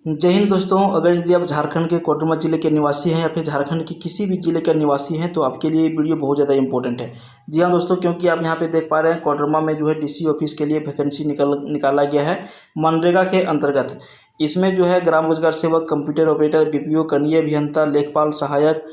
जय हिंद दोस्तों। अगर यदि आप झारखंड के कोडरमा जिले के निवासी हैं या फिर झारखंड के किसी भी जिले के निवासी हैं तो आपके लिए ये वीडियो बहुत ज़्यादा इंपॉर्टेंट है। जी हाँ दोस्तों, क्योंकि आप यहाँ पे देख पा रहे हैं कोडरमा में जो है डीसी ऑफिस के लिए वैकेंसी निकाला गया है मनरेगा के अंतर्गत। इसमें जो है ग्राम रोजगार सेवक, कंप्यूटर ऑपरेटर, बीपीओ, कनीय अभियंता, लेखपाल, सहायक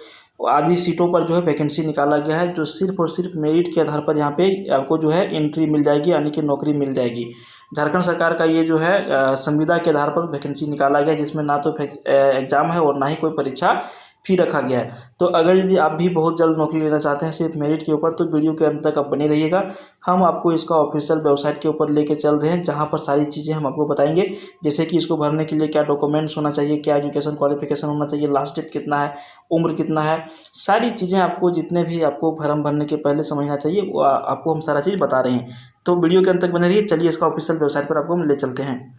आदि सीटों पर जो है वैकेंसी निकाला गया है, जो सिर्फ और सिर्फ मेरिट के आधार पर यहाँ पे आपको जो है एंट्री मिल जाएगी, यानी कि नौकरी मिल जाएगी। झारखंड सरकार का ये जो है संविदा के आधार पर वैकेंसी निकाला गया है, जिसमें ना तो एग्जाम है और ना ही कोई परीक्षा फी रखा गया है। तो अगर यदि आप भी बहुत जल्द नौकरी लेना चाहते हैं सिर्फ मेरिट के ऊपर, तो वीडियो के अंत तक आप बने रहिएगा। हम आपको इसका ऑफिशियल वेबसाइट के ऊपर लेके चल रहे हैं, जहां पर सारी चीज़ें हम आपको बताएंगे, जैसे कि इसको भरने के लिए क्या डॉक्यूमेंट्स होना चाहिए, क्या एजुकेशन क्वालिफिकेशन होना चाहिए, लास्ट डेट कितना है, उम्र कितना है, सारी चीज़ें आपको जितने भी आपको फॉर्म भरने के पहले समझना चाहिए वो आपको हम सारा चीज़ बता रहे हैं। तो वीडियो के अंत तक बने रहिए। चलिए इसका ऑफिशियल वेबसाइट पर आपको हम ले चलते हैं।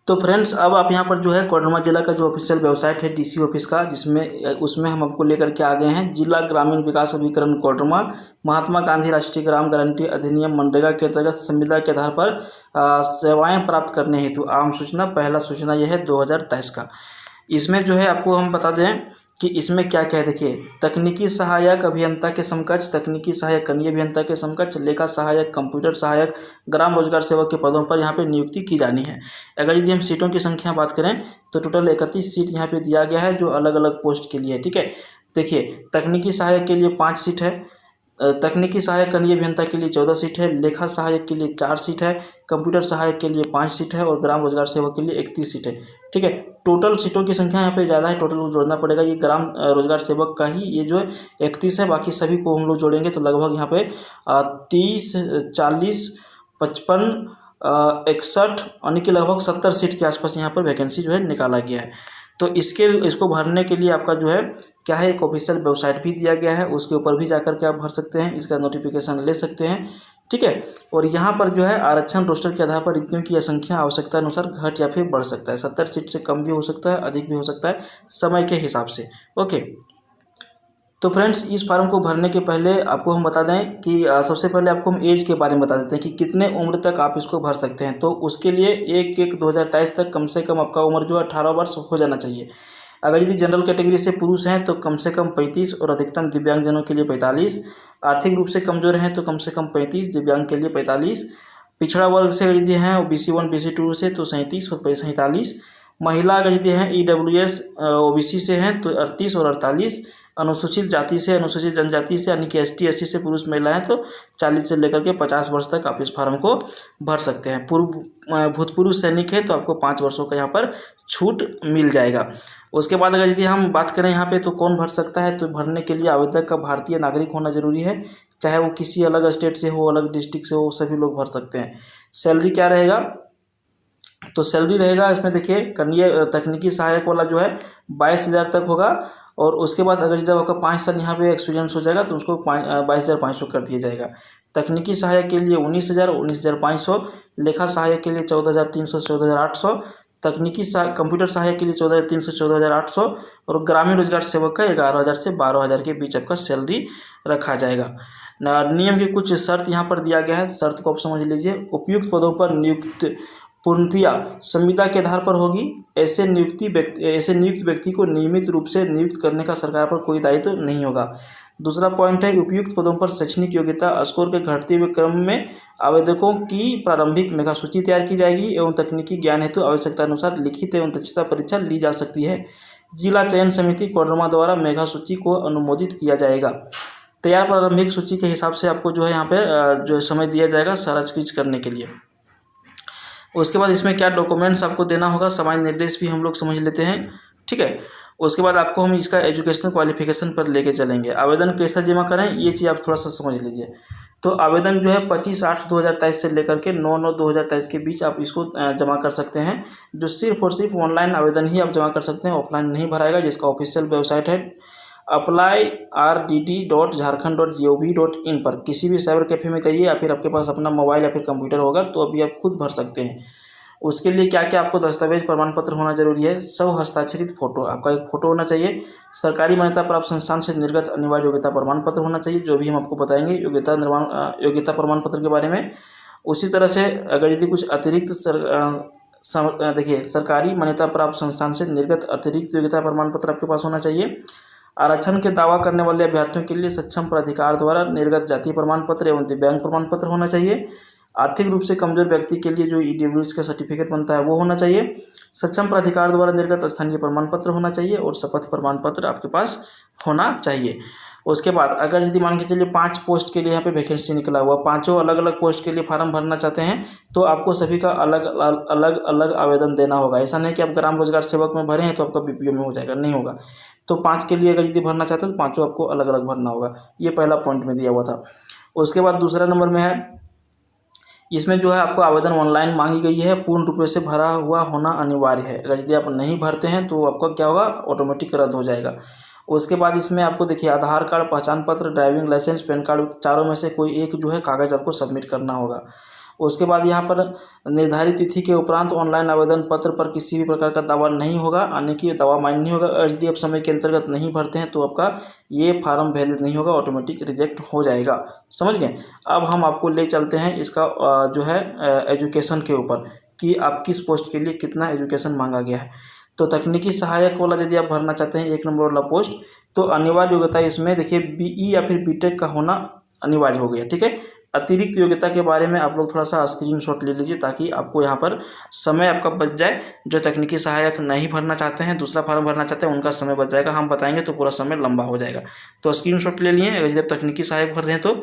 तो फ्रेंड्स, अब आप यहाँ पर जो है कोडरमा जिला का जो ऑफिशियल वेबसाइट है डीसी ऑफिस का, जिसमें उसमें हम आपको लेकर के आ गए हैं। जिला ग्रामीण विकास अभिकरण कोडरमा, महात्मा गांधी राष्ट्रीय ग्राम गारंटी अधिनियम मनरेगा के अंतर्गत संविदा के आधार पर सेवाएं प्राप्त करने हेतु आम सूचना, पहला सूचना यह है 2023 का। इसमें जो है आपको हम बता दें कि इसमें क्या क्या है। देखिए, तकनीकी सहायक अभियंता के समकक्ष, तकनीकी सहायक कनीय अभियंता के समकक्ष, लेखा सहायक, कंप्यूटर सहायक, ग्राम रोजगार सेवक के पदों पर यहाँ पे नियुक्ति की जानी है। अगर यदि हम सीटों की संख्या बात करें तो टोटल 31 सीट यहाँ पे दिया गया है, जो अलग अलग पोस्ट के लिए है। ठीक है, देखिए, तकनीकी सहायक के लिए 5 सीट है, तकनीकी सहायक कनीय अभियंता के लिए 14 सीट है, लेखा सहायक के लिए 4 सीट है, कंप्यूटर सहायक के लिए 5 सीट है और ग्राम रोजगार सेवक के लिए 31 सीट है। ठीक है, टोटल सीटों की संख्या यहाँ पे ज़्यादा है, टोटल जोड़ना पड़ेगा। ये ग्राम रोजगार सेवक का ही ये जो है 31 है, बाकी सभी को हम लोग जोड़ेंगे तो लगभग यहाँ पे 30, 40, 55, 61 यानी कि लगभग 70 सीट के आसपास यहाँ पर वैकेंसी जो है निकाला गया है। तो इसको भरने के लिए आपका जो है क्या है, एक ऑफिशियल वेबसाइट भी दिया गया है, उसके ऊपर भी जाकर के आप भर सकते हैं, इसका नोटिफिकेशन ले सकते हैं। ठीक है, और यहाँ पर जो है आरक्षण रोस्टर के आधार पर रिक्तियों की संख्या आवश्यकता अनुसार घट या फिर बढ़ सकता है। 70 सीट से कम भी हो सकता है, अधिक भी हो सकता है, समय के हिसाब से। ओके, तो फ्रेंड्स, इस फॉर्म को भरने के पहले आपको हम बता दें कि सबसे पहले आपको हम एज के बारे में बता देते हैं कि कितने उम्र तक आप इसको भर सकते हैं। तो उसके लिए 1/1/2023 तक कम से कम आपका उम्र जो 18 वर्ष हो जाना चाहिए। अगर यदि जनरल कैटेगरी से पुरुष हैं तो कम से कम 35 और अधिकतम दिव्यांगजनों के लिए 45, आर्थिक रूप से कमजोर हैं तो कम से कम 35, दिव्यांग के लिए 45, पिछड़ा वर्ग से यदि हैं BC1 BC2 से तो 37 और 47, महिला अगर यदि हैं EWS OBC से हैं तो 38 और 48, अनुसूचित जाति से, अनुसूचित जनजाति से यानी कि ST SC से पुरुष महिला हैं तो 40 से लेकर के 50 वर्ष तक आप इस फॉर्म को भर सकते हैं। भूतपूर्व सैनिक है तो आपको 5 वर्षों का यहाँ पर छूट मिल जाएगा। उसके बाद अगर यदि हम बात करें यहाँ पे तो कौन भर सकता है, तो भरने के लिए आवेदक का भारतीय नागरिक होना जरूरी है, चाहे वो किसी अलग स्टेट से हो, अलग डिस्ट्रिक्ट से हो, सभी लोग भर सकते हैं। सैलरी क्या रहेगा, तो सैलरी रहेगा इसमें देखिए, कनीय तकनीकी सहायक वाला जो है 22,000 तक होगा, और उसके बाद अगर जब आपका 5 साल यहाँ पे एक्सपीरियंस हो जाएगा तो उसको 22,500 कर दिया जाएगा। तकनीकी सहायक के लिए 19,000, 19,500, लेखा सहायक के लिए 14,300, 14,800, तकनीकी कंप्यूटर सहायक के लिए 14,300, 14,800, और ग्रामीण रोजगार सेवक का 11,000 से 12,000 के बीच आपका सैलरी रखा जाएगा। नियम के कुछ शर्त यहाँ पर दिया गया है, शर्त को आप समझ लीजिए। उपयुक्त पदों पर नियुक्त पूर्णतया संविदा के आधार पर होगी। ऐसे नियुक्त व्यक्ति को नियमित रूप से नियुक्त करने का सरकार पर कोई दायित्व नहीं होगा। दूसरा पॉइंट है, उपयुक्त पदों पर शैक्षणिक योग्यता स्कोर के घटते हुए क्रम में आवेदकों की प्रारंभिक मेधा सूची तैयार की जाएगी एवं तकनीकी ज्ञान हेतु आवश्यकता अनुसार लिखित एवं दक्षता परीक्षा ली जा सकती है। जिला चयन समिति कोडरमा द्वारा मेधा सूची को अनुमोदित किया जाएगा। तैयार प्रारंभिक सूची के हिसाब से आपको जो है यहाँ पे जो समय दिया जाएगा सारा चीज करने के लिए। उसके बाद इसमें क्या डॉक्यूमेंट्स आपको देना होगा, सामान्य निर्देश भी हम लोग समझ लेते हैं। ठीक है, उसके बाद आपको हम इसका एजुकेशनल क्वालिफिकेशन पर लेके चलेंगे। आवेदन कैसे जमा करें ये चीज़ आप थोड़ा सा समझ लीजिए। तो आवेदन जो है 25/8/2023 से लेकर के 9/9/2023 के बीच आप इसको जमा कर सकते हैं, जो सिर्फ और सिर्फ ऑनलाइन आवेदन ही आप जमा कर सकते हैं, ऑफलाइन नहीं भराएगा। जिसका ऑफिशियल वेबसाइट है apply.rdt.jharkhand.gov.in पर किसी भी साइबर कैफे में जाइए या फिर आपके पास अपना मोबाइल या फिर कंप्यूटर होगा तो अभी आप खुद भर सकते हैं। उसके लिए क्या क्या आपको दस्तावेज प्रमाण पत्र होना जरूरी है, सब हस्ताक्षरित फोटो, आपका एक फोटो होना चाहिए, सरकारी मान्यता प्राप्त संस्थान से निर्गत अनिवार्य योग्यता प्रमाण पत्र होना चाहिए, जो भी हम आपको बताएंगे योग्यता प्रमाण पत्र के बारे में। उसी तरह से अगर यदि कुछ अतिरिक्त देखिए सरकारी मान्यता प्राप्त संस्थान से निर्गत अतिरिक्त योग्यता प्रमाण पत्र आपके पास होना चाहिए। आरक्षण के दावा करने वाले अभ्यर्थियों के लिए सक्षम प्राधिकार द्वारा निर्गत जाति प्रमाण पत्र एवं दिव्यांग प्रमाण पत्र होना चाहिए। आर्थिक रूप से कमजोर व्यक्ति के लिए जो ईडब्ल्यूएस का सर्टिफिकेट बनता है वो होना चाहिए। सक्षम प्राधिकार द्वारा निर्गत स्थानीय प्रमाण पत्र होना चाहिए और शपथ प्रमाण पत्र आपके पास होना चाहिए। उसके बाद अगर यदि मान के चलिए 5 पोस्ट के लिए यहाँ पे वैकेंसी निकला हुआ, पांचों अलग अलग पोस्ट के लिए फार्म भरना चाहते हैं तो आपको सभी का अलग अलग अलग आवेदन देना होगा। ऐसा नहीं कि आप ग्राम रोजगार सेवक में भरे हैं तो आपका बीपीओ में हो जाएगा, नहीं होगा। तो 5 के लिए अगर यदि भरना चाहते हैं तो पाँचों आपको अलग अलग भरना होगा। ये पहला पॉइंट में दिया हुआ था। उसके बाद दूसरा नंबर में है, इसमें जो है आपको आवेदन ऑनलाइन मांगी गई है, पूर्ण रूप से भरा हुआ होना अनिवार्य है। अगर यदि आप नहीं भरते हैं तो आपका क्या होगा, ऑटोमेटिक रद्द हो जाएगा। उसके बाद इसमें आपको देखिए आधार कार्ड, पहचान पत्र, ड्राइविंग लाइसेंस, पैन कार्ड, चारों में से कोई एक जो है कागज़ आपको सबमिट करना होगा। उसके बाद यहाँ पर निर्धारित तिथि के उपरांत ऑनलाइन आवेदन पत्र पर किसी भी प्रकार का दावा नहीं होगा, यानी कि दावा मान्य नहीं होगा। यदि आप समय के अंतर्गत नहीं भरते हैं तो आपका ये फार्म वैलिड नहीं होगा, ऑटोमेटिक रिजेक्ट हो जाएगा। समझ गए। अब हम आपको ले चलते हैं इसका जो है एजुकेशन के ऊपर कि आप किस पोस्ट के लिए कितना एजुकेशन मांगा गया है। तो तकनीकी सहायक वाला यदि आप भरना चाहते हैं 1 नंबर वाला पोस्ट, तो अनिवार्य योग्यता इसमें देखिए बीई या फिर बीटेक का होना अनिवार्य हो गया। ठीक है। अतिरिक्त योग्यता के बारे में आप लोग थोड़ा सा स्क्रीनशॉट ले लीजिए ताकि आपको यहाँ पर समय आपका बच जाए। जो तकनीकी सहायक नहीं भरना चाहते हैं, दूसरा फॉर्म भरना चाहते हैं, उनका समय बच जाएगा। हम बताएंगे तो पूरा समय लंबा हो जाएगा। तो स्क्रीनशॉट ले लिए अगर जब तकनीकी सहायक भर रहे हैं तो।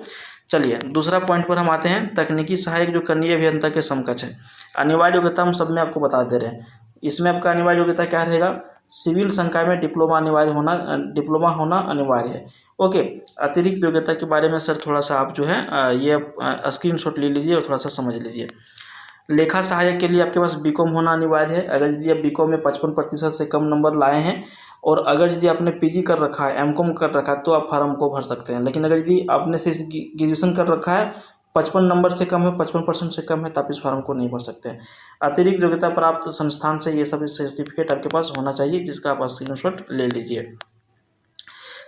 चलिए दूसरा पॉइंट पर हम आते हैं। तकनीकी सहायक जो कनीय अभियंता के समकक्ष है। अनिवार्य योग्यता हम सब में आपको बता दे रहे हैं। इसमें आपका अनिवार्य योग्यता क्या रहेगा, सिविल संकाय में डिप्लोमा होना अनिवार्य है। ओके। अतिरिक्त योग्यता के बारे में सर थोड़ा सा आप जो है ये स्क्रीनशॉट ले लीजिए और थोड़ा सा समझ लीजिए। लेखा सहायक के लिए आपके पास बीकॉम होना अनिवार्य है। अगर यदि आप बीकॉम में 55% से कम नंबर लाए हैं और अगर यदि आपने पीजी कर रखा है, एमकॉम कर रखा है तो आप फार्म को भर सकते हैं। लेकिन अगर यदि आपने सिर्फ ग्रेजुएशन कर रखा है, 55 नंबर से कम है, 55% से कम है, तो आप इस फार्म को नहीं भर सकते हैं। अतिरिक्त योग्यता प्राप्त संस्थान से ये सब सर्टिफिकेट आपके पास होना चाहिए, जिसका आप स्क्रीनशॉट ले लीजिए।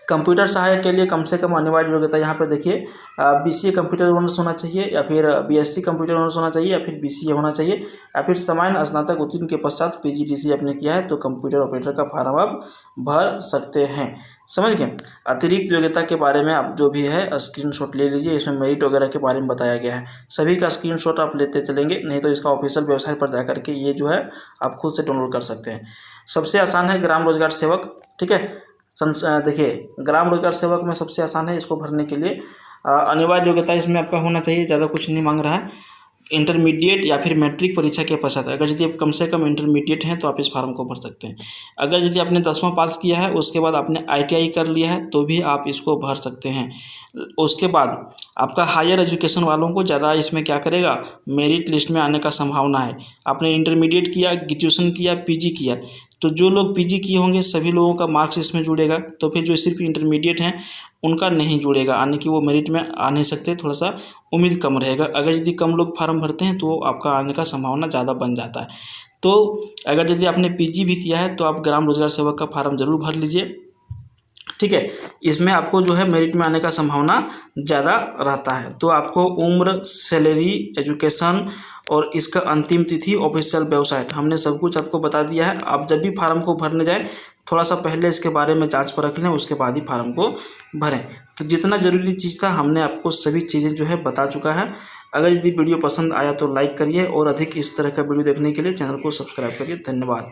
कंप्यूटर सहायक के लिए कम से कम अनिवार्य योग्यता यहाँ पर देखिए बीसीए कंप्यूटर ऑनर्स होना चाहिए या फिर बीएससी कंप्यूटर ऑनर्स होना चाहिए या फिर बीसीए होना चाहिए या फिर सामान्य स्नातक उत्तीर्ण के पश्चात पीजीडीसी आपने किया है तो कंप्यूटर ऑपरेटर का फार्म आप भर सकते हैं। समझ गए। अतिरिक्त योग्यता के बारे में आप जो भी है स्क्रीनशॉट ले लीजिए। इसमें मेरिट वगैरह के बारे में बताया गया है। सभी का स्क्रीनशॉट आप लेते चलेंगे, नहीं तो इसका ऑफिशियल वेबसाइट पर जाकर के ये जो है आप खुद से डाउनलोड कर सकते हैं। सबसे आसान है ग्राम रोजगार सेवक। ठीक है। देखिए ग्राम रोजगार सेवक में सबसे आसान है इसको भरने के लिए। अनिवार्य योग्यता इसमें आपका होना चाहिए, ज़्यादा कुछ नहीं मांग रहा है। इंटरमीडिएट या फिर मैट्रिक परीक्षा के पश्चात अगर यदि आप कम से कम इंटरमीडिएट हैं तो आप इस फार्म को भर सकते हैं। अगर यदि आपने 10वां पास किया है उसके बाद आपने आईटीआई कर लिया है तो भी आप इसको भर सकते हैं। उसके बाद आपका हायर एजुकेशन वालों को ज़्यादा इसमें क्या करेगा, मेरिट लिस्ट में आने का संभावना है। आपने इंटरमीडिएट किया, ग्रेजुएशन किया, पीजी किया, तो जो लोग पीजी किए होंगे सभी लोगों का मार्क्स इसमें जुड़ेगा। तो फिर जो सिर्फ इंटरमीडिएट हैं उनका नहीं जुड़ेगा, यानी कि वो मेरिट में आ नहीं सकते, थोड़ा सा उम्मीद कम रहेगा। अगर यदि कम लोग फार्म भरते हैं तो आपका आने का संभावना ज़्यादा बन जाता है। तो अगर यदि आपने पीजी भी किया है तो आप ग्राम रोजगार सेवक का फार्म जरूर भर लीजिए। ठीक है। इसमें आपको जो है मेरिट में आने का संभावना ज़्यादा रहता है। तो आपको उम्र, सैलरी, एजुकेशन और इसका अंतिम तिथि, ऑफिशियल वेबसाइट, हमने सब कुछ आपको बता दिया है। आप जब भी फार्म को भरने जाएं थोड़ा सा पहले इसके बारे में जांच परख लें, उसके बाद ही फार्म को भरें। तो जितना ज़रूरी चीज़ था हमने आपको सभी चीज़ें जो है बता चुका है। अगर यदि वीडियो पसंद आया तो लाइक करिए और अधिक इस तरह का वीडियो देखने के लिए चैनल को सब्सक्राइब करिए। धन्यवाद।